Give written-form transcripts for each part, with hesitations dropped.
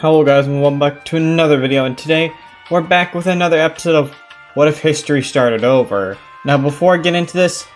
Hello guys and welcome back to another video, and today we're back with another episode of What If History Started Over. Now before I get into this,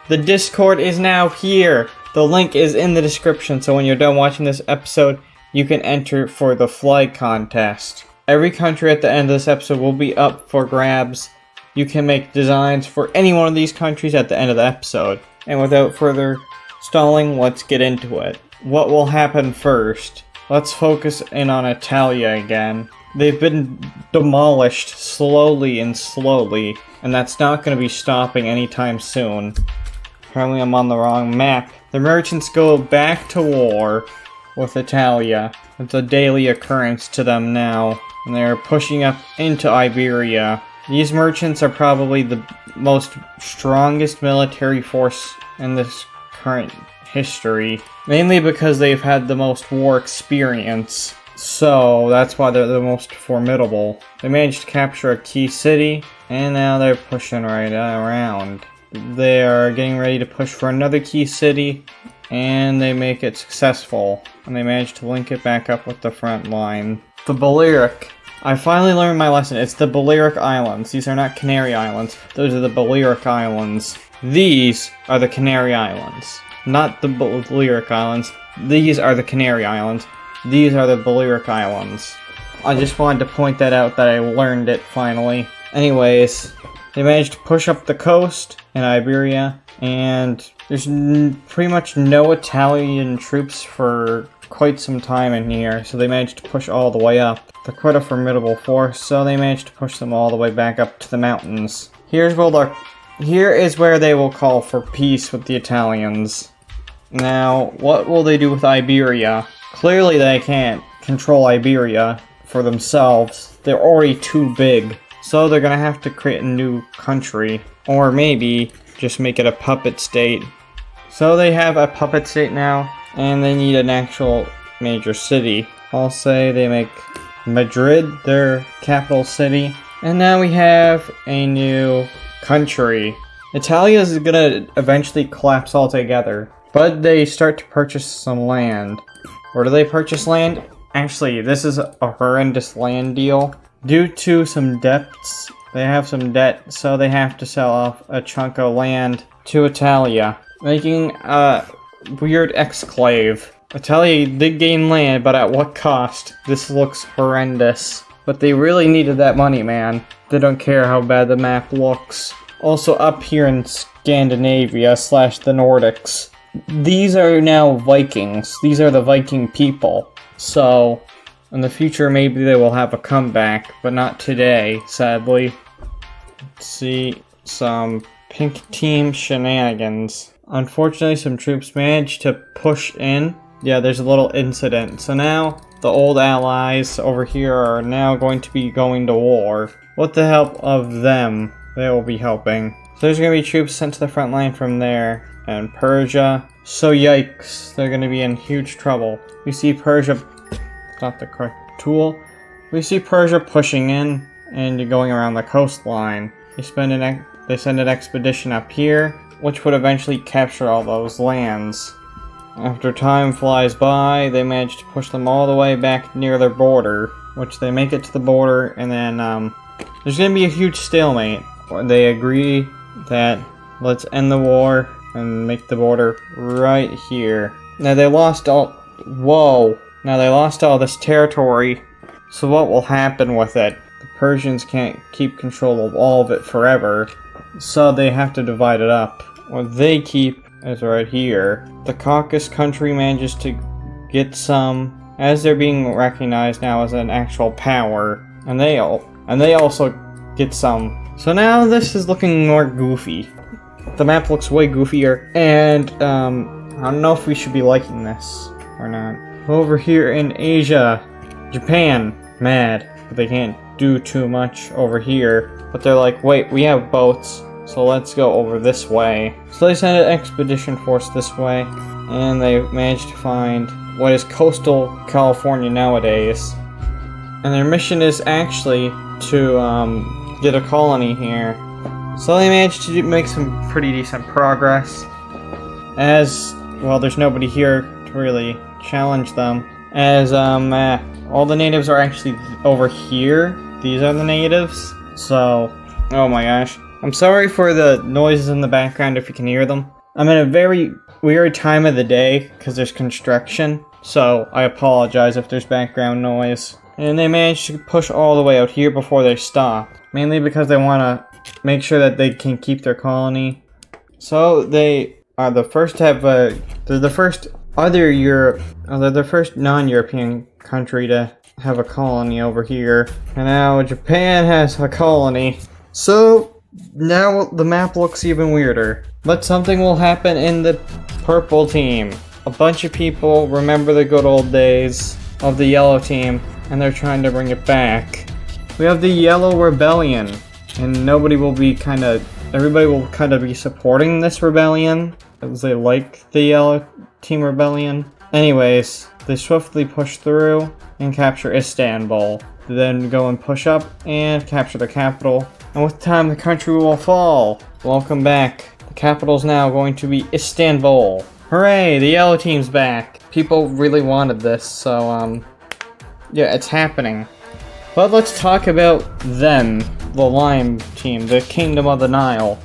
the Discord is now here. The link is in the description, so when you're done watching this episode, you can enter for the flag contest. Every country at the end of this episode will be up for grabs. You can make designs for any one of these countries at the end of the episode. And without further stalling, let's get into it. What will happen first? Let's focus in on Italia again. They've been demolished slowly, and that's not going to be stopping anytime soon. Apparently I'm on the wrong map. The merchants go back to war with Italia. It's a daily occurrence to them now, and they're pushing up into Iberia. These merchants are probably the most strongest military force in this current history, mainly because they've had the most war experience, so that's why they're the most formidable. They managed to capture a key city, and now they're pushing right around. They are getting ready to push for another key city, and they make it successful, and they manage to link it back up with the front line. The Balearic. I finally learned my lesson. It's the Balearic Islands. These are not Canary Islands. Those are the Balearic Islands. These are the Canary Islands. Not the Balearic Islands. These are the Canary Islands. These are the Balearic Islands. I just wanted to point that out, that I learned it finally. Anyways, they managed to push up the coast in Iberia, and there's pretty much no Italian troops for quite some time in here, so they managed to push all the way up. They're quite a formidable force, so they managed to push them all the way back up to the mountains. Here is where they will call for peace with the Italians. Now, what will they do with Iberia? Clearly they can't control Iberia for themselves. They're already too big. So they're gonna have to create a new country. Or maybe just make it a puppet state. So they have a puppet state now, and they need an actual major city. I'll say they make Madrid their capital city. And now we have a new country. Italia is gonna eventually collapse altogether, but they start to purchase some land. Where do they purchase land? Actually, this is a horrendous land deal. Due to some debts, they have some debt, so they have to sell off a chunk of land to Italia, making a weird exclave. Italia did gain land, but at what cost? This looks horrendous. But they really needed that money, man. They don't care how bad the map looks. Also up here in Scandinavia / the Nordics, these are now Vikings. These are the Viking people. So, in the future maybe they will have a comeback, but not today, sadly. Let's see some pink team shenanigans. Unfortunately, some troops managed to push in. Yeah, there's a little incident. So now, the old allies over here are now going to be going to war. With the help of them, they will be helping. So there's going to be troops sent to the front line from there. And Persia. So yikes, they're going to be in huge trouble. We see Persia, not the correct tool. We see Persia pushing in and going around the coastline. They send an expedition up here, which would eventually capture all those lands. After time flies by, they manage to push them all the way back near their border, which they make it to the border, and then there's going to be a huge stalemate. They agree that let's end the war and make the border right here. Now they lost all... Whoa! Now they lost all this territory, so what will happen with it? The Persians can't keep control of all of it forever, so they have to divide it up. What they keep is right here. The Caucasus country manages to get some, as they're being recognized now as an actual power, and they also get some. So now this is looking more goofy. The map looks way goofier, and I don't know if we should be liking this or not. Over here in Asia, Japan, mad, but they can't do too much over here. But they're like, wait, we have boats, so let's go over this way. So they send an expedition force this way, and they managed to find what is coastal California nowadays. And their mission is actually to get a colony here. So they managed to make some pretty decent progress. As, well, there's nobody here to really challenge them. As, all the natives are actually over here. These are the natives. So, oh my gosh. I'm sorry for the noises in the background if you can hear them. I'm in a very weird time of the day because there's construction. So, I apologize if there's background noise. And they managed to push all the way out here before they stop. Mainly because they want to make sure that they can keep their colony. So, they are the first to have they're the first they're the first non-European country to have a colony over here. And now Japan has a colony. So, now the map looks even weirder. But something will happen in the purple team. A bunch of people remember the good old days of the yellow team, and they're trying to bring it back. We have the Yellow Rebellion, and everybody will kind of be supporting this rebellion, as they like the Yellow Team Rebellion. Anyways, they swiftly push through and capture Istanbul. They then go and push up and capture the capital, and with time the country will fall. Welcome back. The capital is now going to be Istanbul. Hooray, the yellow team's back. People really wanted this, so yeah, it's happening. But let's talk about them, the Lime team, the Kingdom of the Nile.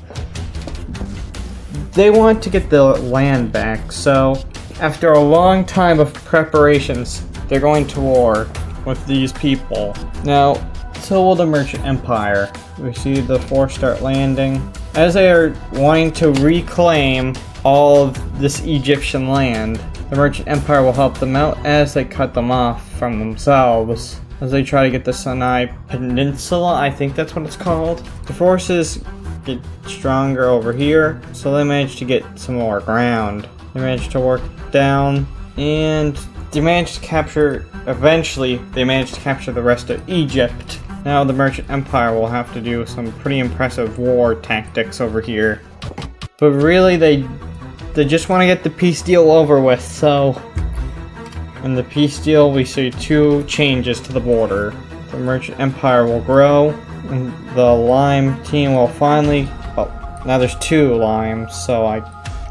They want to get the land back, so after a long time of preparations, they're going to war with these people. Now, so will the Merchant Empire. We see the 4-star landing. As they are wanting to reclaim all of this Egyptian land, the Merchant Empire will help them out as they cut them off from themselves. As they try to get the Sinai Peninsula, I think that's what it's called. The forces get stronger over here, so they manage to get some more ground. They managed to work down, and they managed to capture, eventually, they managed to capture the rest of Egypt. Now the Merchant Empire will have to do some pretty impressive war tactics over here. But really, they just want to get the peace deal over with, so... In the peace deal, we see 2 changes to the border. The Merchant Empire will grow, and the Lime team will finally... Well, now there's 2 limes, so I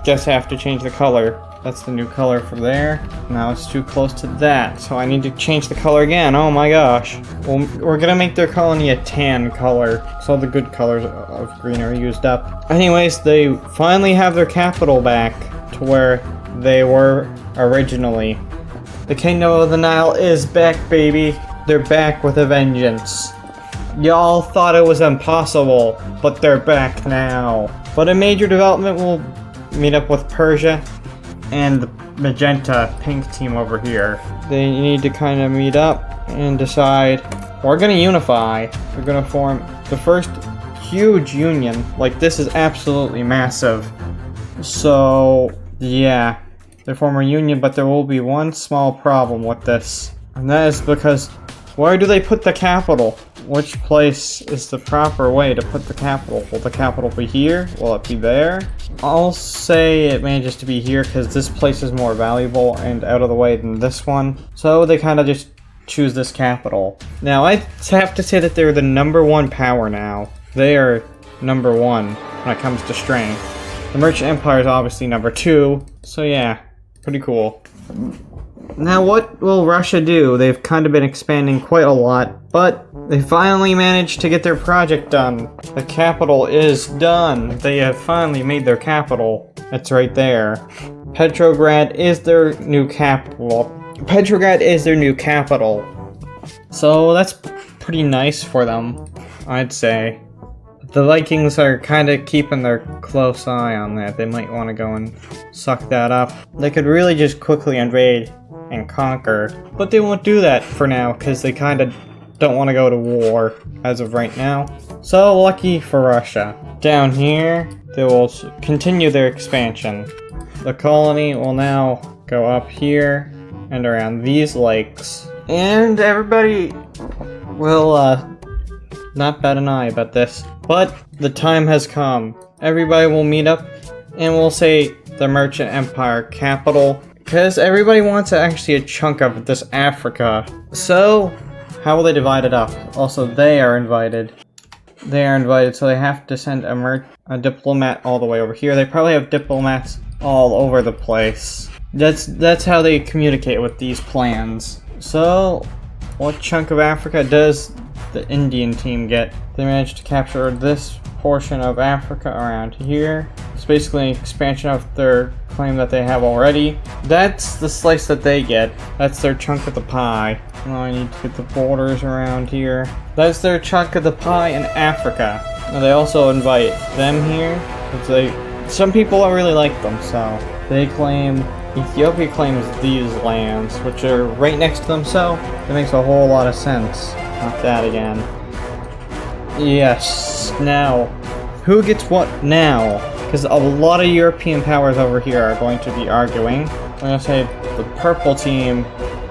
guess I have to change the color. That's the new color for there. Now it's too close to that, so I need to change the color again. Oh my gosh. Well, we're gonna make their colony a tan color, so the good colors of green are used up. Anyways, they finally have their capital back to where they were originally. The Kingdom of the Nile is back, baby. They're back with a vengeance. Y'all thought it was impossible, but they're back now. But a major development will meet up with Persia and the magenta pink team over here. They need to kind of meet up and decide, we're gonna unify. We're gonna form the first huge union. Like, this is absolutely massive. So, yeah. They form a union, but there will be one small problem with this. And that is because, where do they put the capital? Which place is the proper way to put the capital? Will the capital be here? Will it be there? I'll say it manages to be here because this place is more valuable and out of the way than this one. So they kind of just choose this capital. Now I have to say that they're the #1 power now. They are #1 when it comes to strength. The Merchant Empire is obviously #2. So yeah, pretty cool. Now what will Russia do? They've kind of been expanding quite a lot, but they finally managed to get their project done. The capital is done. They have finally made their capital. It's right there. Petrograd is their new capital. Petrograd is their new capital. So that's pretty nice for them, I'd say. The Vikings are kind of keeping their close eye on that. They might want to go and suck that up. They could really just quickly invade and conquer, but they won't do that for now because they kind of don't want to go to war as of right now. So lucky for Russia. Down here, they will continue their expansion. The colony will now go up here and around these lakes, and everybody will not bat an eye about this, but the time has come. Everybody will meet up and we'll say the Merchant Empire capital, because everybody wants actually a chunk of this Africa. So how will they divide it up? Also, they are invited. They are invited, so they have to send a diplomat all the way over here. They probably have diplomats all over the place. That's how they communicate with these plans. So what chunk of Africa does the Indian team get? They managed to capture this portion of Africa around here. It's basically an expansion of their claim that they have already. That's the slice that they get. That's their chunk of the pie. Now I need to get the borders around here. That's their chunk of the pie in Africa. Now they also invite them here, because some people don't really like them, so they claim, Ethiopia claims these lands, which are right next to them, so it makes a whole lot of sense. Not that again. Yes, now, who gets what now? Because a lot of European powers over here are going to be arguing. I'm going to say the purple team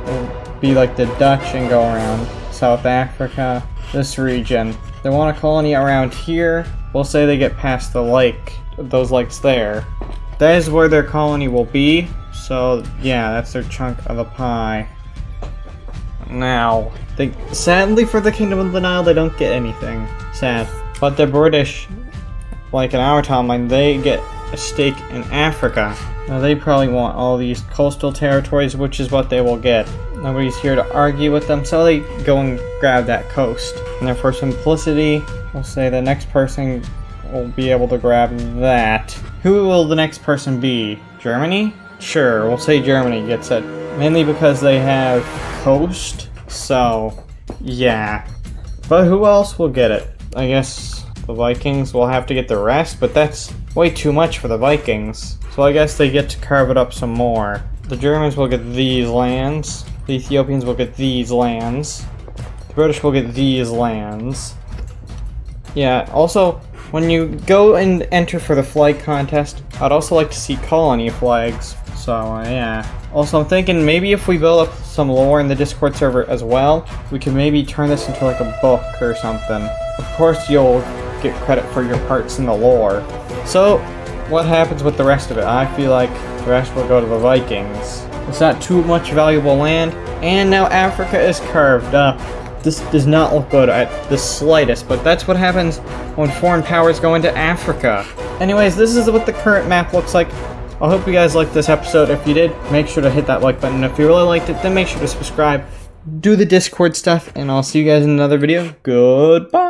will be like the Dutch and go around South Africa, this region. They want a colony around here. We'll say they get past the lake, those lakes there. That is where their colony will be. So yeah, that's their chunk of the pie. Now, sadly for the Kingdom of the Nile, they don't get anything. Sad. But the British, like in our timeline, they get a stake in Africa. Now they probably want all these coastal territories, which is what they will get. Nobody's here to argue with them, so they go and grab that coast. And then for simplicity, we'll say the next person will be able to grab that. Who will the next person be? Germany? Sure, we'll say Germany gets it. Mainly because they have coast, so yeah. But who else will get it? I guess the Vikings will have to get the rest, but that's way too much for the Vikings. So I guess they get to carve it up some more. The Germans will get these lands. The Ethiopians will get these lands. The British will get these lands. Yeah, also, when you go and enter for the flag contest, I'd also like to see colony flags. So, yeah. Also, I'm thinking maybe if we build up some lore in the Discord server as well, we could maybe turn this into like a book or something. Of course, you'll get credit for your parts in the lore. So, what happens with the rest of it? I feel like the rest will go to the Vikings. It's not too much valuable land, and now Africa is carved up. This does not look good at the slightest, but that's what happens when foreign powers go into Africa. Anyways, this is what the current map looks like. I hope you guys liked this episode. If you did, make sure to hit that like button. If you really liked it, then make sure to subscribe, do the Discord stuff, and I'll see you guys in another video. Goodbye!